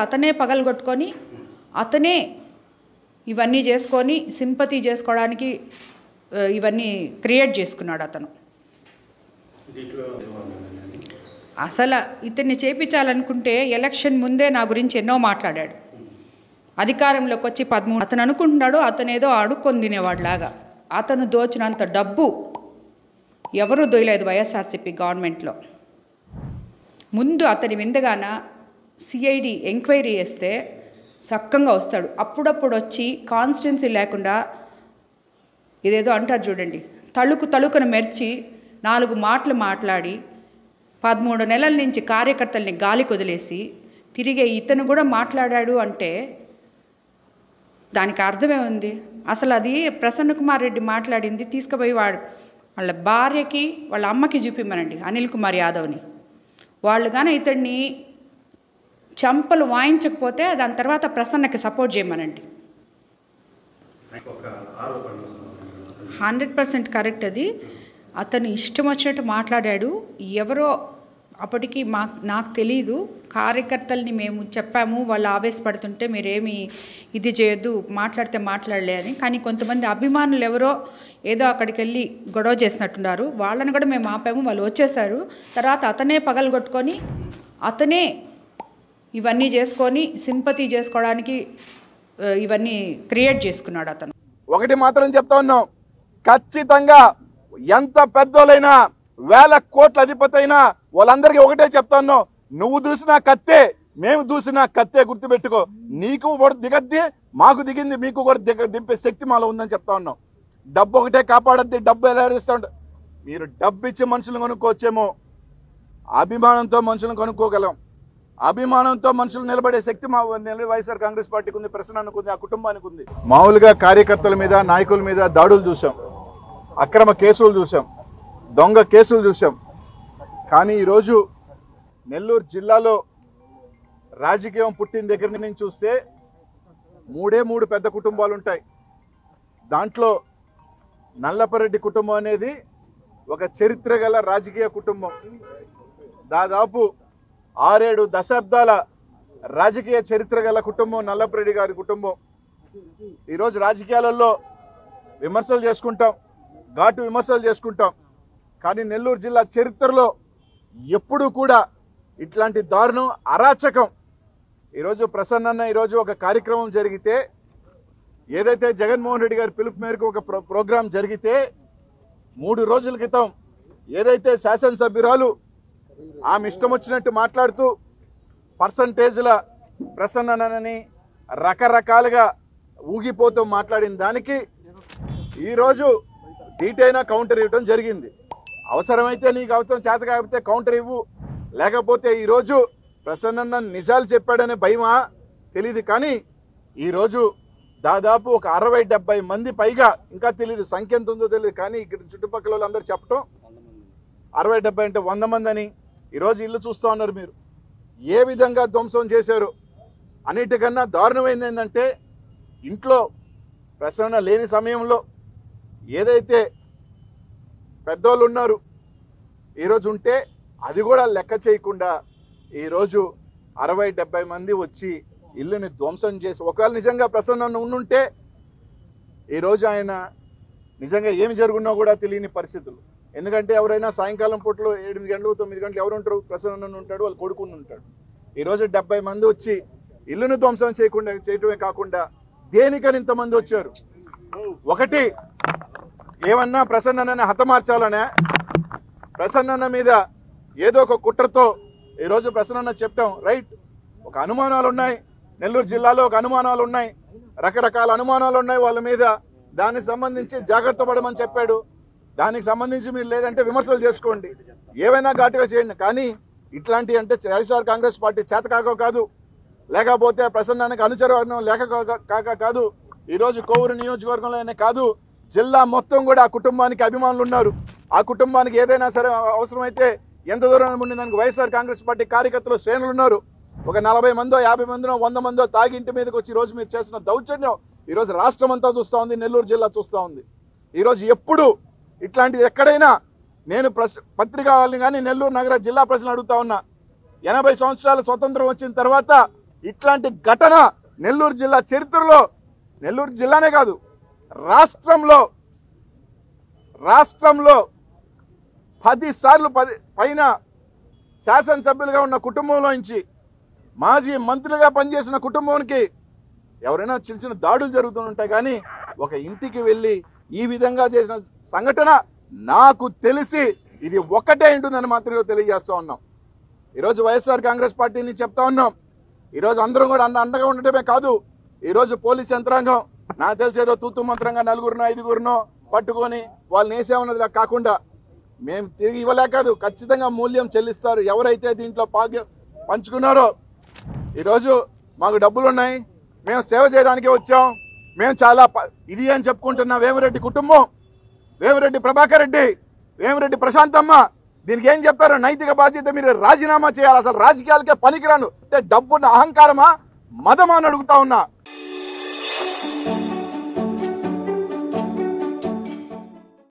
అతనే పగలగొట్టుకొని అతనే ఇవన్నీ చేసుకొని సింపతి చేసుకోవడానికి ఇవన్నీ క్రియేట్ చేసుకున్నాడు అతను. అసలు ఇతన్ని చేపించాలనుకుంటే ఎలక్షన్ ముందే నా గురించి ఎన్నో మాట్లాడాడు. అధికారంలోకి వచ్చి 13 అతను అనుకుంటున్నాడు అతనేదో అడుక్కొని తినేవాడిలాగా. అతను దోచినంత డబ్బు ఎవరూ దోయలేదు వైఎస్ఆర్సీపీ గవర్నమెంట్లో. ముందు అతని విందగాన సిఐడి ఎంక్వైరీ చేస్తే సక్కంగా వస్తాడు. అప్పుడప్పుడు వచ్చి కాన్స్టిట్యున్సీ లేకుండా ఇదేదో అంటారు చూడండి, తళుకును మెర్చి 4 మాటలు మాట్లాడి 13 నెలల నుంచి కార్యకర్తల్ని గాలి కొదిలేసి తిరిగే ఇతను కూడా మాట్లాడాడు అంటే దానికి అర్థమే ఉంది. అసలు అది ప్రసన్న కుమార్ రెడ్డి మాట్లాడింది తీసుకుపోయి వాళ్ళ భార్యకి వాళ్ళ అమ్మకి చూపిమ్మనండి, అనిల్ కుమార్ యాదవ్ని. వాళ్ళు కానీ ఇతన్ని చంపలు వాయించకపోతే దాని తర్వాత ప్రసన్నకి సపోర్ట్ చేయమనండి. 100% కరెక్ట్ అది. అతను ఇష్టం వచ్చినట్టు మాట్లాడాడు. ఎవరో అప్పటికి నాకు తెలీదు, కార్యకర్తల్ని మేము చెప్పాము, వాళ్ళు ఆవేశపడుతుంటే మీరేమి ఇది చేయొద్దు, మాట్లాడితే మాట్లాడలే అని. కానీ కొంతమంది అభిమానులు ఎవరో ఏదో అక్కడికి వెళ్ళి గొడవ చేసినట్టున్నారు. వాళ్ళని కూడా మేము ఆపాము, వాళ్ళు వచ్చేసారు. తర్వాత అతనే పగలగొట్టుకొని అతనే ఇవన్నీ చేసుకొని సింపతి చేసుకోవడానికి ఇవన్నీ క్రియేట్ చేసుకున్నాడు అతను. ఒకటి మాత్రం చెప్తా ఉన్నాం, ఖచ్చితంగా ఎంత పెద్దోళ్ళైనా 1000 కోట్ల అధిపతి అయినా వాళ్ళందరికీ ఒకటే చెప్తా ఉన్నాం, నువ్వు దూసినా కత్తే, మేము దూసినా కత్తే, గుర్తుపెట్టుకో. నీకు కూడా దిగద్ది, మాకు దిగింది, మీకు కూడా దింపే శక్తి మాలో ఉందని చెప్తా ఉన్నాం. డబ్బు ఒకటే కాపాడద్ది, డబ్బు ఎలా ఇస్తా ఉంటా. మీరు డబ్బు ఇచ్చి మనుషులను కొనుక్కోవచ్చేమో, అభిమానంతో మనుషులను కొనుక్కోగలం. అభిమానంతో మనుషులు నిలబడే శక్తి మా వైఎస్ఆర్ కాంగ్రెస్ పార్టీకి ఉంది, ప్రసన్నకు ఉంది, ఆ కుటుంబానికి ఉంది. మామూలుగా కార్యకర్తల మీద, నాయకుల మీద దాడులు చూసాం, అక్రమ కేసులు చూసాం, దొంగ కేసులు చూసాం. కానీ ఈరోజు నెల్లూరు జిల్లాలో రాజకీయం పుట్టిన దగ్గర నుంచి చూస్తే 3 పెద్ద కుటుంబాలు ఉంటాయి. దాంట్లో నల్లపరెడ్డి కుటుంబం అనేది ఒక చరిత్ర గల రాజకీయ కుటుంబం. దాదాపు 6-7 దశాబ్దాల రాజకీయ చరిత్ర గల కుటుంబం నల్లపరెడ్డి గారి కుటుంబం. ఈరోజు రాజకీయాలలో విమర్శలు చేసుకుంటాం, ఘాటు విమర్శలు చేసుకుంటాం. కానీ నెల్లూరు జిల్లా చరిత్రలో ఎప్పుడూ కూడా ఇట్లాంటి దారుణం, అరాచకం. ఈరోజు ప్రసన్న ఈరోజు ఒక కార్యక్రమం జరిగితే, ఏదైతే జగన్మోహన్ రెడ్డి గారి పిలుపు మేరకు ఒక ప్రోగ్రాం జరిగితే 3 రోజుల క్రితం ఏదైతే శాసనసభ్యురాలు ఆమె ఇష్టం వచ్చినట్టు మాట్లాడుతూ పర్సంటేజ్ల ప్రసన్ననని రకరకాలుగా ఊగిపోతూ మాట్లాడిన దానికి ఈరోజు డీటైనా కౌంటర్ ఇవ్వడం జరిగింది. అవసరమైతే నీకు అవసరం చేత కాకపోతే కౌంటర్ ఇవ్వు, లేకపోతే ఈరోజు ప్రసన్న నిజాలు చెప్పాడనే భయమా తెలియదు. కానీ ఈరోజు దాదాపు ఒక 60-70 మంది పైగా, ఇంకా తెలియదు సంఖ్య ఎంత ఉందో తెలియదు, కానీ ఇక్కడ చుట్టుపక్కల వాళ్ళందరూ చెప్పటం 60-70 అంటే 100 మంది అని. ఈరోజు ఇల్లు చూస్తూ ఉన్నారు మీరు, ఏ విధంగా ధ్వంసం చేశారు. అన్నిటికన్నా దారుణమైంది ఏంటంటే, ఇంట్లో ప్రసన్న లేని సమయంలో ఏదైతే పెద్దోళ్ళు ఉన్నారు ఈరోజు ఉంటే అది కూడా లెక్క చేయకుండా ఈరోజు 60-70 మంది వచ్చి ఇల్లుని ధ్వంసం చేసి, ఒకవేళ నిజంగా ప్రసన్న ఉండుంటే ఈరోజు ఆయన నిజంగా ఏమి జరుగున్నా కూడా తెలియని పరిస్థితులు. ఎందుకంటే ఎవరైనా సాయంకాలం పూటలో 8 గంటలు 9 గంటలు ఎవరు ఉంటారు? ప్రసన్న ఉంటాడు, వాళ్ళు కొడుకుని ఉంటాడు. ఈరోజు 70 మంది వచ్చి ఇల్లుని ధ్వంసం చేయటమే కాకుండా దేనికని ఇంతమంది వచ్చారు? ఒకటి, ఏమన్నా ప్రసన్నని హతమార్చాలనే, ప్రసన్న మీద ఏదో ఒక కుట్రతో ఈరోజు ప్రసన్న చెప్పటం రైట్. ఒక అనుమానాలు ఉన్నాయి, నెల్లూరు జిల్లాలో ఒక అనుమానాలు ఉన్నాయి, రకరకాల అనుమానాలు ఉన్నాయి వాళ్ళ మీద. దానికి సంబంధించి జాగ్రత్త పడమని చెప్పాడు. దానికి సంబంధించి మీరు లేదంటే విమర్శలు చేసుకోండి, ఏవైనా ఘాటుగా చేయండి. కానీ ఇట్లాంటి అంటే వైఎస్ఆర్ కాంగ్రెస్ పార్టీ చేత కాదు, లేకపోతే ప్రసన్నానికి అనుచరవర్గం లేక కాదు. ఈరోజు కోవూరు నియోజకవర్గంలోనే కాదు, జిల్లా మొత్తం కూడా ఆ కుటుంబానికి అభిమానులు ఉన్నారు. ఆ కుటుంబానికి ఏదైనా సరే అవసరమైతే ఎంత దూరం ఉండి దానికి వైఎస్ఆర్ కాంగ్రెస్ పార్టీ కార్యకర్తలు శ్రేణులు ఉన్నారు. ఒక 40 మందో 50 మందినో 100 మందో తాగి ఇంటి మీదకి వచ్చి ఈరోజు మీరు చేసిన దౌర్జన్యం ఈరోజు రాష్ట్రం అంతా చూస్తూ ఉంది, నెల్లూరు జిల్లా చూస్తూ ఉంది. ఈరోజు ఎప్పుడు ఇట్లాంటిది ఎక్కడైనా నేను పత్రికా వాళ్ళని కానీ నెల్లూరు నగర జిల్లా ప్రజలను అడుగుతా ఉన్నా, 80 సంవత్సరాల స్వతంత్రం వచ్చిన తర్వాత ఇట్లాంటి ఘటన నెల్లూరు జిల్లా చరిత్రలో, నెల్లూరు జిల్లానే కాదు రాష్ట్రంలో 10 సార్లు పైన శాసనసభ్యులుగా ఉన్న కుటుంబంలో నుంచి మాజీ మంత్రులుగా పనిచేసిన కుటుంబానికి ఎవరైనా చిన్న చిన్న దాడులు జరుగుతుంటాయి, కానీ ఒక ఇంటికి వెళ్ళి ఈ విధంగా చేసిన సంఘటన నాకు తెలిసి ఇది ఒక్కటే ఉంటుందని మాత్రమే తెలియజేస్తూ ఉన్నాం. ఈరోజు వైఎస్ఆర్ కాంగ్రెస్ పార్టీని చెప్తా ఉన్నాం, ఈరోజు అందరం కూడా అండగా ఉండటమే కాదు, ఈరోజు పోలీస్ యంత్రాంగం నాకు తెలిసేదో తూతు మంత్రంగా 4గురినో 5గురినో పట్టుకొని వాళ్ళని వేసేమన్నది కాకుండా మేము తిరిగి ఇవ్వలే కాదు, ఖచ్చితంగా మూల్యం చెల్లిస్తారు. ఎవరైతే దీంట్లో పంచుకున్నారో ఈరోజు మాకు డబ్బులు ఉన్నాయి, మేము సేవ చేయడానికే వచ్చాం, మేము చాలా ఇది అని చెప్పుకుంటున్న వేమిరెడ్డి కుటుంబం, వేమిరెడ్డి ప్రభాకర్ రెడ్డి, వేమిరెడ్డి ప్రశాంతమ్మ దీనికి ఏం చెప్తారు? నైతిక బాధ్యత మీరు రాజీనామా చేయాలి. అసలు రాజకీయాలకే పనికిరాను అంటే డబ్బున్న అహంకారమా, మదమా అని అడుగుతా ఉన్నా.